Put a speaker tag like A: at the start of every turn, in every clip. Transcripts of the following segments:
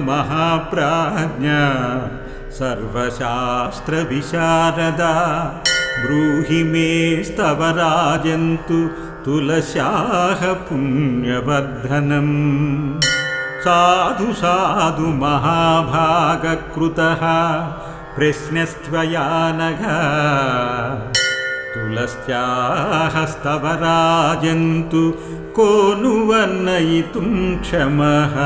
A: महाप्राज्ञा सर्वशास्त्रविशारदा ब्रूहि मे स्तव राजन्तु तुलस्याः पुण्यवर्धनम् साधु साधु महाभागकृतः प्रश्नस्त्वया नघ तुलस्याः स्तव राजन्तु को नु वर्णयितुं क्षमः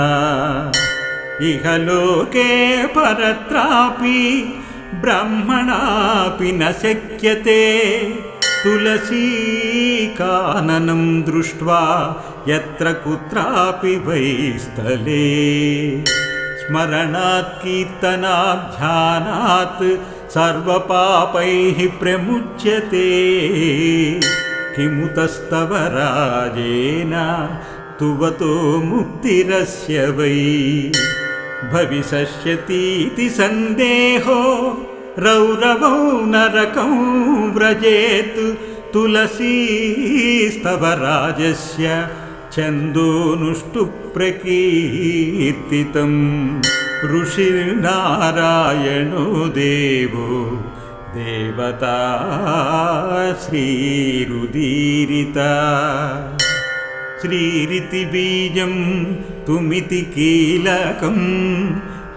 A: इह लोके परत्रापि ब्रह्मणापि न शक्यते तुलसीकाननं दृष्ट्वा यत्र कुत्रापि वै स्थले स्मरणात् कीर्तनात् ध्यानात् सर्वपापैः प्रमुच्यते किमुतस्तव राजेन तुवतो मुक्तिरस्य वै भविष्यतीति सन्देहो रौरवौ नरकं व्रजेत् तुलसीस्तव राजस्य छन्दोनुष्टु प्रकीर्तितं ऋषिर्नारायणो देवो देवता श्रीरुदीरिता श्रीरिति बीजं तुमिति कीलकं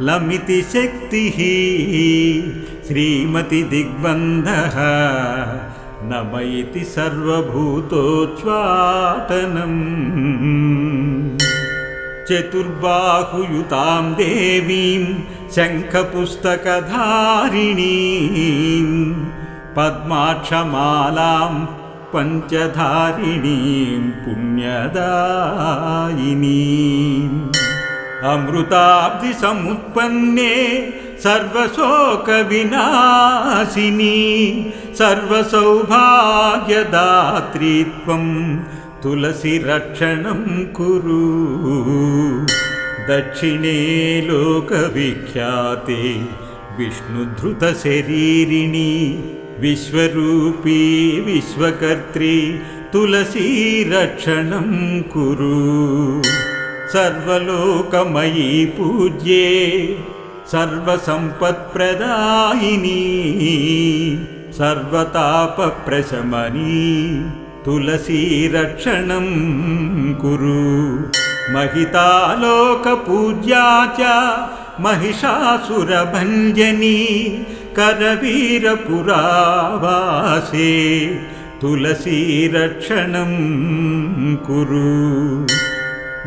A: लमिति शक्तिः श्रीमति दिग्बन्धः नम इति सर्वभूतोच्चाटनम् चतुर्बाहुयुतां देवीं शङ्खपुस्तकधारिणीं पद्माक्षमालां पञ्चधारिणीं पुण्यदायिनीम् अमृताब्धिसमुत्पन्ने सर्वशोकविनाशिनी सर्वसौभाग्यदात्री त्वं तुलसीरक्षणं कुरु दक्षिणे लोकविख्याते विष्णुधृतशरीरिणी विश्वरूपी विश्वकर्त्री तुलसीरक्षणं कुरु सर्वलोकमयी पूज्ये सर्वसम्पत्प्रदायिनी सर्वतापप्रशमनी तुलसीरक्षणं कुरु महितालोकपूज्या च महिषासुरभञ्जनी करवीरपुरावासे तुलसीरक्षणं कुरु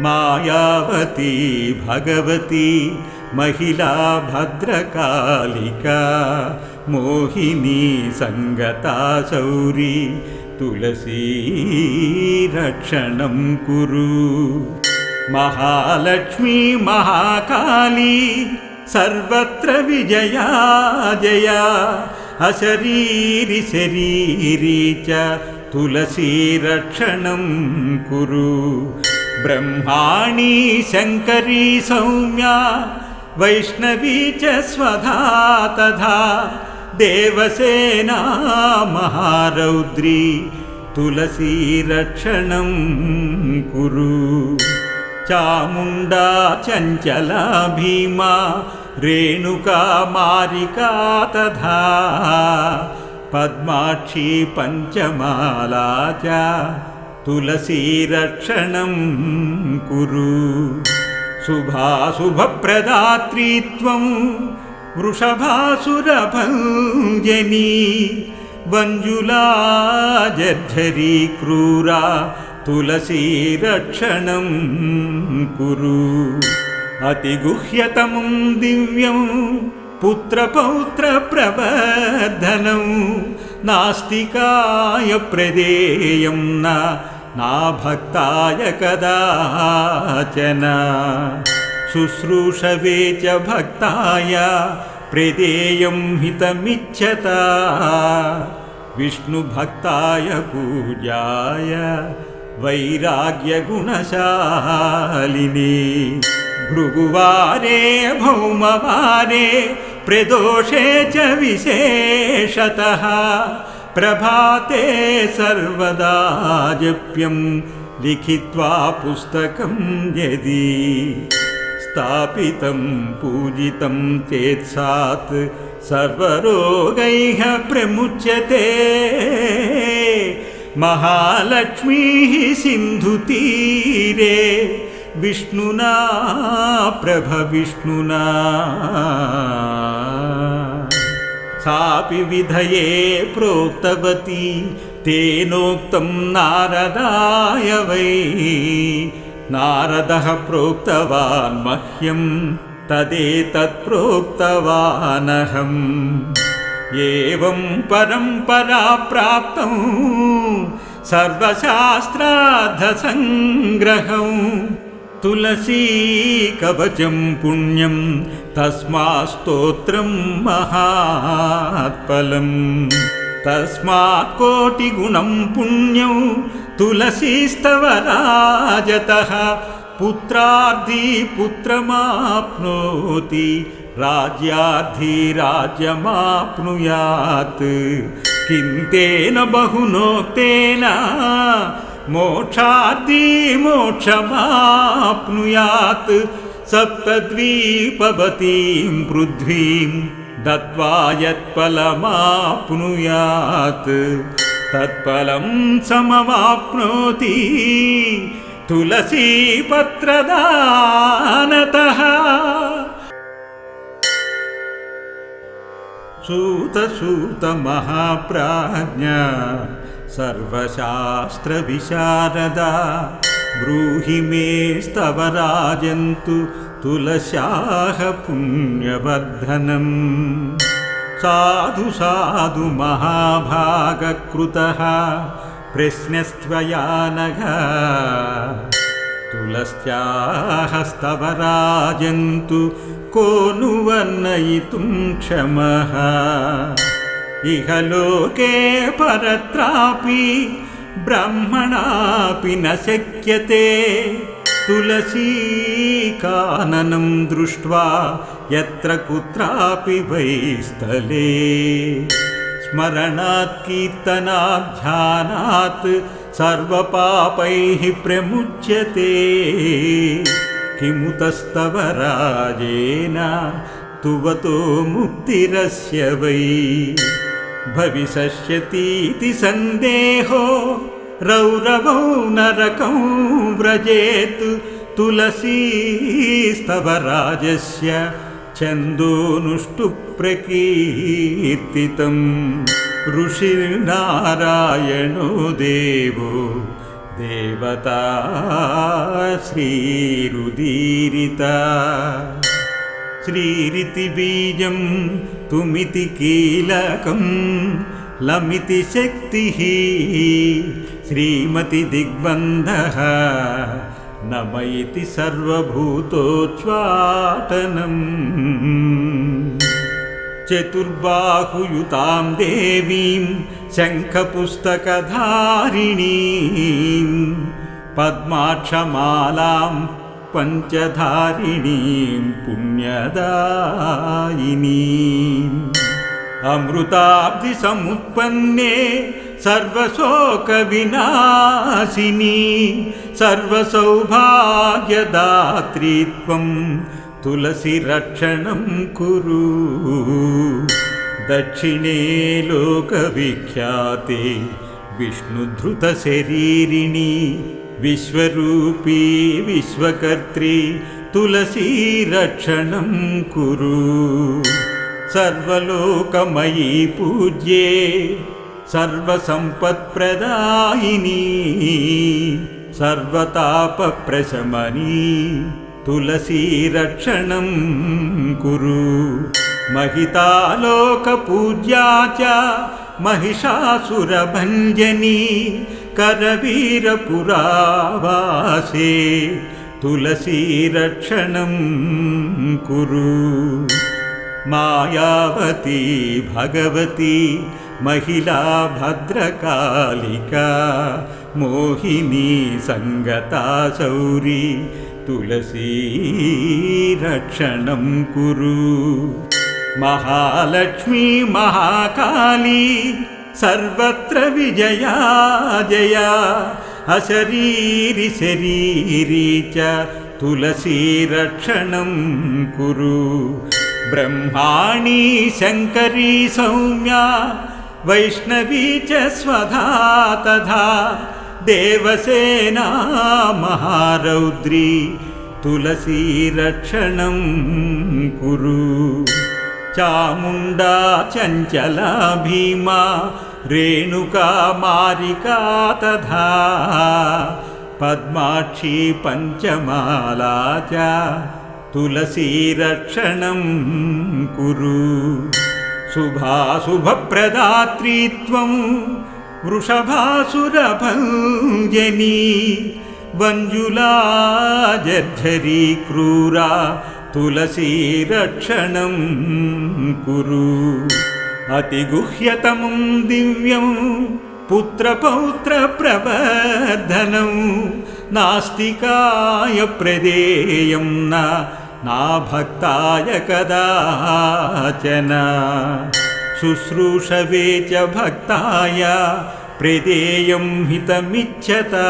A: मायावती भगवती महिला भद्रकालिका मोहिनी संगता शौरी तुलसीरक्षणं कुरु महालक्ष्मी महाकाली सर्वत्र विजया जया अशरीरि शरीरी च तुलसीरक्षणं कुरु ब्रह्माणी शङ्करी सौम्या वैष्णवी च स्वधा तथा देवसेना महारौद्री तुलसीरक्षणं कुरु चामुण्डा चञ्चला भीमा रेणुका मारिका तथा पद्माक्षी पञ्चमाला च तुलसीरक्षणं कुरु शुभाशुभप्रदात्री त्वं वृषभासुरभञ्जनी वञ्जुला जर्झरी क्रूरा तुलसीरक्षणं कुरु अतिगुह्यतमं दिव्यं पुत्रपौत्रप्रवर्धनं नास्तिकाय प्रदेयं ना भक्ताय कदाचन शुश्रूषवे च भक्ताय प्रदेयं हितमिच्छता विष्णुभक्ताय पूजाय वैराग्यगुणशालिनी भृगुवारे भौमवारे प्रदोषे च विशेषतः प्रभाते सर्वदा जप्यं लिखित्वा पुस्तकं यदि स्थापितं पूजितं चेत्सात् सर्वरोगैः प्रमुच्यते। महालक्ष्मीः सिन्धुतीरे विष्णुना प्रभविष्णुना सापि विधये प्रोक्तवती तेनोक्तं नारदाय वै। नारदः प्रोक्तवान् मह्यं तदेतत् प्रोक्तवानहम्। एवं परम्परा प्राप्तं सर्वशास्त्रार्थसङ्ग्रहं तुलसी कवचं पुण्यं तस्मात् स्तोत्रं महात्फलम्। तस्मात् कोटिगुणं पुण्यं तुलसीस्तवराजतः पुत्रार्थी पुत्रमाप्नोति राज्यार्थी राज्यमाप्नुयात्। किन्तेन बहुनोक्तेन मोक्षार्थी मोक्षमाप्नुयात्। सप्तद्वीपवतीं पृथ्वीं दत्त्वा यत्फलमाप्नुयात् तत्फलं समवाप्नोति तुलसीपत्रदानतः। सूत महाप्राज्ञा सर्वशास्त्रविशारदा ब्रूहि मे स्तव राजन्तु तुलस्याः पुण्यवर्धनम्। साधु साधु महाभागकृतः प्रश्नस्त्वया नघ तुलस्याः स्तव राजन्तु को नु वर्णयितुं क्षमः। इह लोके परत्रापि ब्रह्मणापि न शक्यते तुलसी काननं दृष्ट्वा यत्र कुत्रापि वै स्थले। स्मरणात् कीर्तनात् ध्यानात् सर्वपापैः प्रमुच्यते। किमुतस्तव राजेन तुवतो मुक्तिरस्य वै। भविष्यतीति सन्देहो रौरवौ नरकं व्रजेत् तुलसीस्तव राजस्य छन्दोनुष्टुप् प्रकीर्तितं। ऋषिर्नारायणो देवो देवता श्रीरुदीरिता। श्रीरिति बीजं तुमिति कीलकं लमिति शक्तिः श्रीमति दिग्बन्धः नम इति सर्वभूतोच्चाटनम्। चतुर्बाहुयुतां देवीं शङ्खपुस्तकधारिणीं पद्माक्षमालां पञ्चधारिणीं पुण्यदायिनीम्। अमृताब्धिसमुत्पन्ने सर्वशोकविनाशिनी सर्वसौभाग्यदात्री त्वं तुलसीरक्षणं कुरु। दक्षिणे लोकविख्याते विष्णुधृतशरीरिणी विश्वरूपी विश्वकर्त्री तुलसीरक्षणं कुरु। सर्वलोकमयी पूज्ये सर्वसम्पत्प्रदायिनी सर्वतापप्रशमनी तुलसीरक्षणं कुरु। महितालोकपूज्या च महिषासुरभञ्जनी करवीरपुरावासे तुलसीरक्षणं कुरु। मायावती भगवती महिला भद्रकालिका मोहिनी संगता शौरी तुलसीरक्षणं कुरु। महालक्ष्मी महाकाली सर्वत्र विजया जया अशरीरि शरीरी च तुलसीरक्षणं कुरु ब्रह्माणी शङ्करी सौम्या वैष्णवी च स्वधा तथा देवसेना महारौद्री तुलसीरक्षणं कुरु चामुण्डा चञ्चला भीमा रेणुका मारिका तथा पद्माक्षी पञ्चमाला च तुलसीरक्षणं कुरु शुभाशुभप्रदात्री त्वं वृषभासुरभञ्जनी वञ्जुला जर्झरी क्रूरा तुलसीरक्षणं कुरु अतिगुह्यतमं दिव्यं पुत्रपौत्रप्रवर्धनं नास्तिकाय प्रदेयं न भक्ताय कदाचन शुश्रूषवे च भक्ताय प्रदेयं हितमिच्छता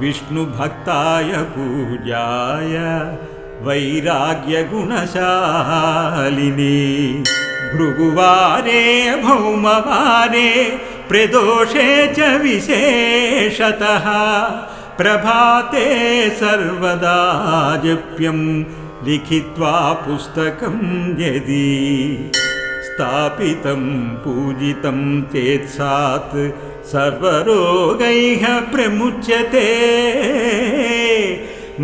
A: विष्णुभक्ताय पूजाय वैराग्यगुणशालिनी भृगुवारे भौमवारे प्रदोषे च विशेषतः प्रभाते सर्वदा जप्यं लिखित्वा पुस्तकं यदि स्थापितं पूजितं चेत्सात् सर्वरोगैः प्रमुच्यते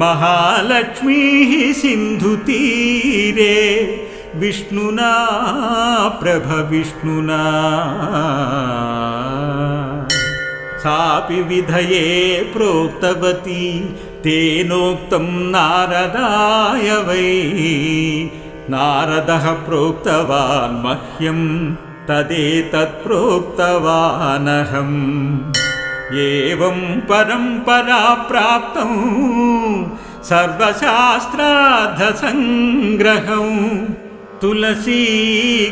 A: महालक्ष्मीः सिन्धुतीरे विष्णुना प्रभविष्णुना सापि विधये प्रोक्तवती तेनोक्तं नारदाय वै नारदः प्रोक्तवान् मह्यं तदेतत् प्रोक्तवानहम् एवं परम्परा प्राप्तं सर्वशास्त्रार्थसङ्ग्रहं तुलसी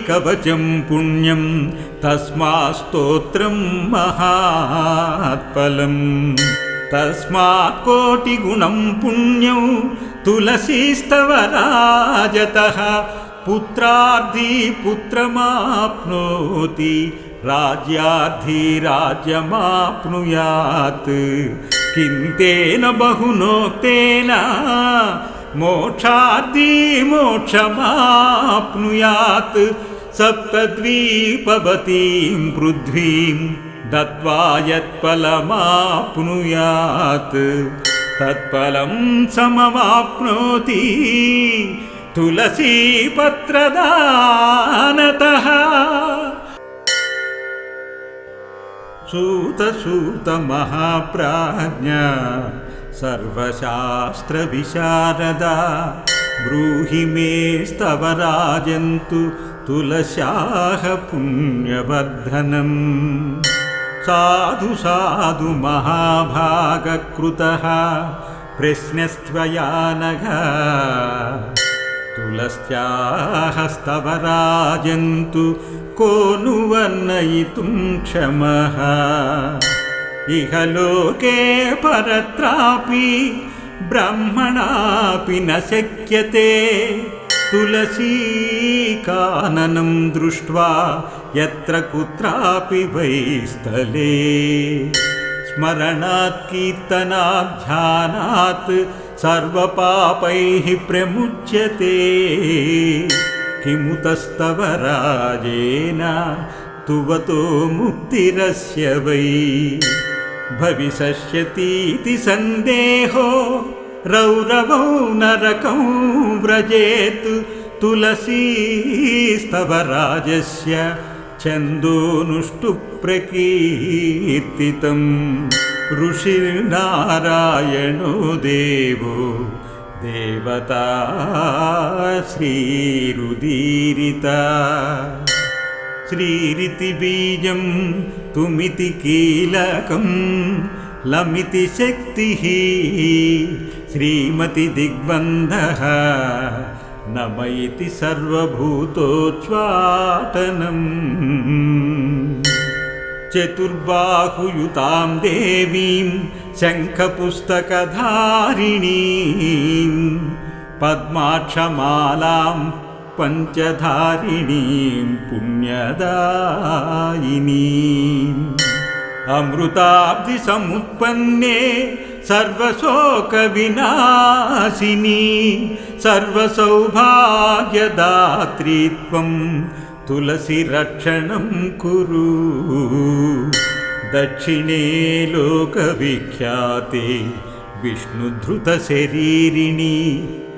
A: कवचं पुण्यं तस्मात् स्तोत्रं महात्फलं तस्मात् कोटिगुणं पुण्यं तुलसीस्तवराजतः पुत्रार्थी पुत्रमाप्नोति राज्यार्थी राज्यमाप्नुयात् किन्तेन बहुनोक्तेन मोक्षार्थी मोक्षमाप्नुयात् सप्तद्वीपवतीं पृथ्वीं दत्त्वा यत्फलमाप्नुयात् तत्फलं समवाप्नोति तुलसीपत्रदानतः सूत महाप्राज्ञा सर्वशास्त्रविशारदा ब्रूहि मे स्तव राजन्तु तुलस्याः पुण्यवर्धनम् साधु साधु महाभागकृतः प्रश्नस्त्वया नघ तुलस्याः स्तव राजन्तु को नु वर्णयितुं क्षमः इह लोके परत्रापि ब्रह्मणापि न शक्यते तुलसीकाननं दृष्ट्वा यत्र कुत्रापि वै स्थले स्मरणात् कीर्तनात् ध्यानात् सर्वपापैः प्रमुच्यते किमुतस्तव राजेन तुवतो मुक्तिरस्य वै भविष्यतीति सन्देहो रौरवौ नरकं व्रजेत् तुलसीस्तव राजस्य छन्दोनुष्टु प्रकीर्तितम् ऋषिर्नारायणो देवो देवता श्रीरुदीरिता श्रीरिति बीजं तुमिति कीलकं लमिति शक्तिः श्रीमति दिग्बन्धः नम इति सर्वभूतोच्चाटनम् चतुर्बाहुयुतां देवीं शङ्खपुस्तकधारिणीं पद्माक्षमालां पञ्चधारिणीं पुण्यदायिनीम् अमृताब्धिसमुत्पन्ने सर्वशोकविनाशिनी सर्वसौभाग्यदात्री त्वं तुलसीरक्षणं कुरु। दक्षिणे लोकविख्याते विष्णुधृतशरीरिणी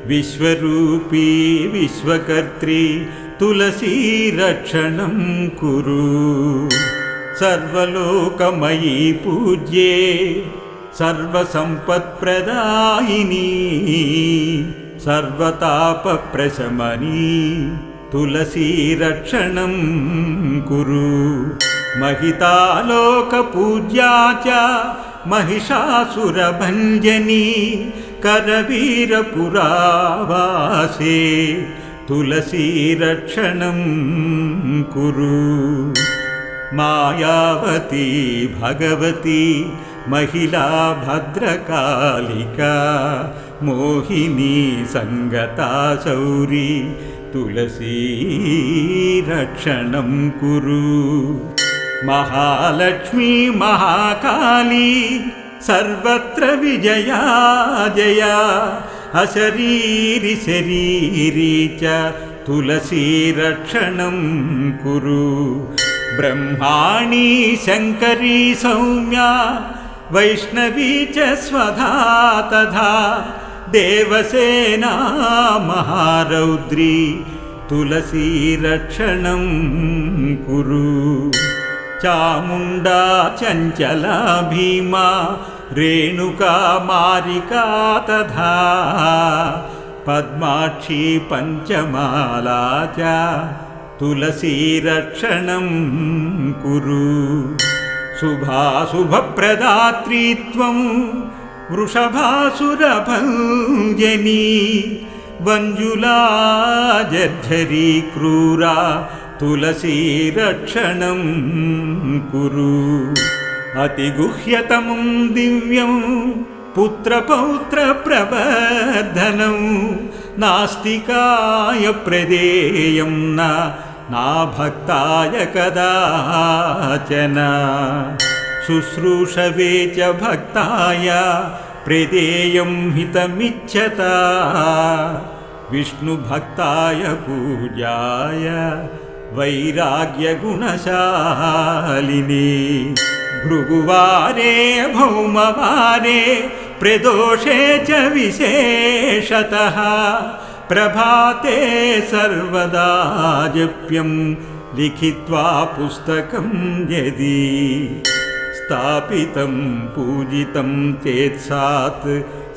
A: विश्वरूपी विश्वकर्त्री तुलसीरक्षणं कुरु। सर्वलोकमयी पूज्ये सर्वसम्पत्प्रदायिनी सर्वतापप्रशमनी तुलसीरक्षणं कुरु। महितालोकपूज्या च महिषासुरभञ्जनी करवीरपुरावासे तुलसीरक्षणं कुरु। मायावती भगवती महिला भद्रकालिका मोहिनी संगता शौरी तुलसीरक्षणं कुरु। महालक्ष्मी महाकाली सर्वत्र विजया जया अशरीरि शरीरी च तुलसीरक्षणं कुरु। ब्रह्माणी शङ्करी सौम्या वैष्णवी च स्वधा तथा देवसेना महारौद्री तुलसीरक्षणं कुरु। चामुण्डा चञ्चला भीमा रेणुका मारिका तथा पद्माक्षी पञ्चमाला च तुलसीरक्षणं कुरु। शुभाशुभप्रदात्री त्वं वृषभासुरभञ्जनी वञ्जुला जर्झरी क्रूरा तुलसीरक्षणं कुरु। अतिगुह्यतमं दिव्यं पुत्रपौत्रप्रवर्धनं नास्तिकाय प्रदेयं न भक्ताय कदाचन। शुश्रूषवे च भक्ताय प्रदेयं हितमिच्छता विष्णुभक्ताय पूजाय वैराग्यगुणशालिनी। भृगुवारे भौमवारे प्रदोषे च विशेषतः प्रभाते सर्वदा जप्यं लिखित्वा पुस्तकं यदि स्थापितं पूजितं चेत्सात्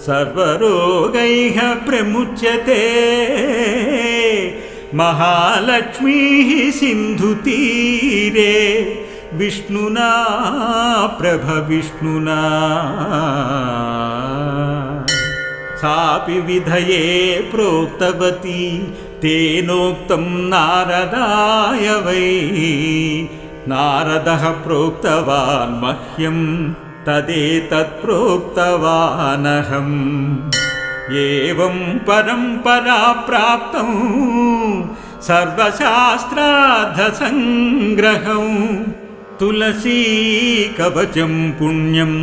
A: सर्वरोगैः प्रमुच्यते। महालक्ष्मीः सिन्धुतीरे विष्णुना प्रभविष्णुना सापि विधये प्रोक्तवती तेनोक्तं नारदाय वै। नारदः प्रोक्तवान् मह्यं तदेतत् प्रोक्तवानहम्। एवं परम्परा प्राप्तं सर्वशास्त्रार्थसङ्ग्रहं तुलसी कवचं पुण्यं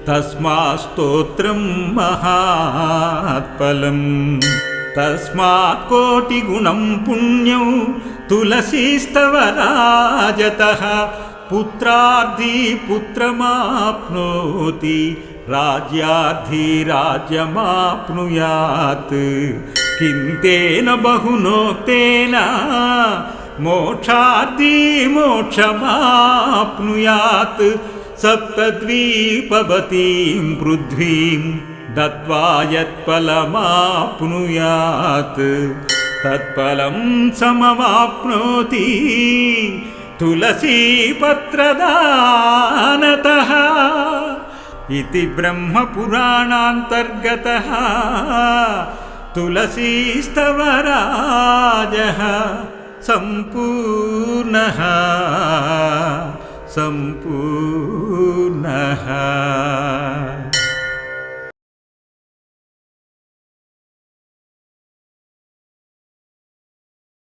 A: तस्मात् स्तोत्रं महात्फलम्। तस्मात् कोटिगुणं पुण्यं तुलसीस्तवराजतः पुत्रार्थी पुत्रमाप्नोति राज्यार्थी राज्यमाप्नुयात्। किं तेन बहुनोक्तेन मोक्षार्थी मोक्षमाप्नुयात्। सप्तद्वीपवतीं पृथ्वीं दत्त्वा यत्फलमाप्नुयात् तत्फलं समवाप्नोति तुलसीपत्रदानतः। इति ब्रह्मपुराणान्तर्गतः तुलसीस्तवराजः सम्पूर्णः सम्पूर्णः।